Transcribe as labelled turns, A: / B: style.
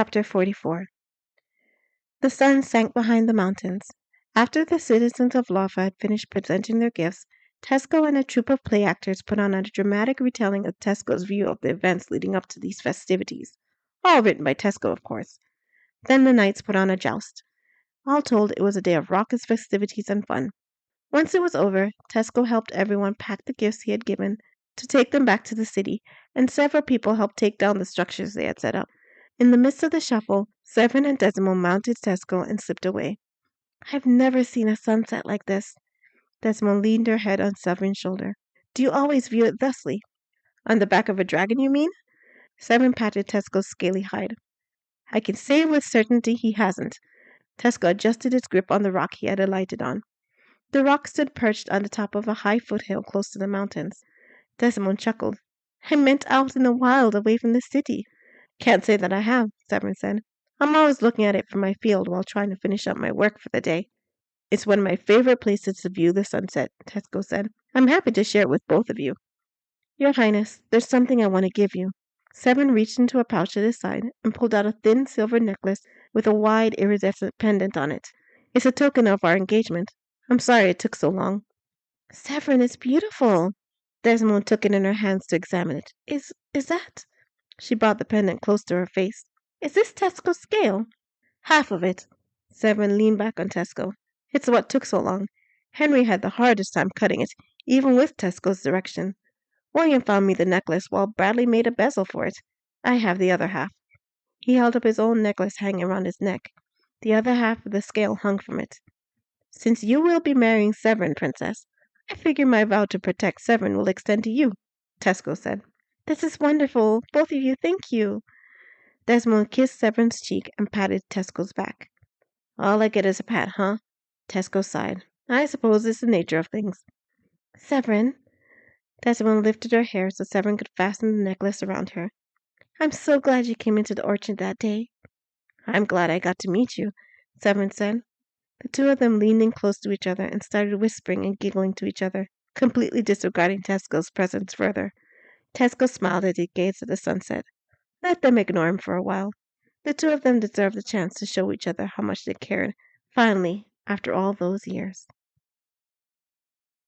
A: Chapter 44. The sun sank behind the mountains. After the citizens of Lauphah had finished presenting their gifts, Tesco and a troupe of play actors put on a dramatic retelling of Tesco's view of the events leading up to these festivities. All written by Tesco, of course. Then the knights put on a joust. All told, it was a day of raucous festivities and fun. Once it was over, Tesco helped everyone pack the gifts he had given to take them back to the city, and several people helped take down the structures they had set up. In the midst of the shuffle, Sevrin and Desimone mounted Tesco and slipped away. "I've never seen a sunset like this." Desimone leaned her head on Severin's shoulder. "Do you always view it thusly?" "On the back of a dragon, you mean?" Sevrin patted Tesco's scaly hide. "I can say with certainty he hasn't." Tesco adjusted his grip on the rock he had alighted on. The rock stood perched on the top of a high foothill close to the mountains. Desimone chuckled. "I meant out in the wild, away from the city." "Can't say that I have," Sevrin said. "I'm always looking at it from my field while trying to finish up my work for the day." "It's one of my favorite places to view the sunset," Tesco said. "I'm happy to share it with both of you." "Your Highness, there's something I want to give you." Sevrin reached into a pouch at his side and pulled out a thin silver necklace with a wide iridescent pendant on it. "It's a token of our engagement. I'm sorry it took so long." "Sevrin, it's beautiful." Desimone took it in her hands to examine it. Is that?" She brought the pendant close to her face. "Is this Tesco's scale?" "Half of it." Sevrin leaned back on Tesco. "It's what took so long. Henry had the hardest time cutting it, even with Tesco's direction. William found me the necklace while Bradley made a bezel for it. I have the other half." He held up his own necklace hanging around his neck. The other half of the scale hung from it. "Since you will be marrying Sevrin, Princess, I figure my vow to protect Sevrin will extend to you," Tesco said. "This is wonderful. Both of you, thank you." Desimone kissed Severin's cheek and patted Tesco's back. "All I get is a pat, huh?" Tesco sighed. "I suppose it's the nature of things." "Sevrin." Desimone lifted her hair so Sevrin could fasten the necklace around her. "I'm so glad you came into the orchard that day." "I'm glad I got to meet you," Sevrin said. The two of them leaned in close to each other and started whispering and giggling to each other, completely disregarding Tesco's presence further. Tesco smiled as he gazed at the sunset. Let them ignore him for a while. The two of them deserved the chance to show each other how much they cared, finally, after all those years.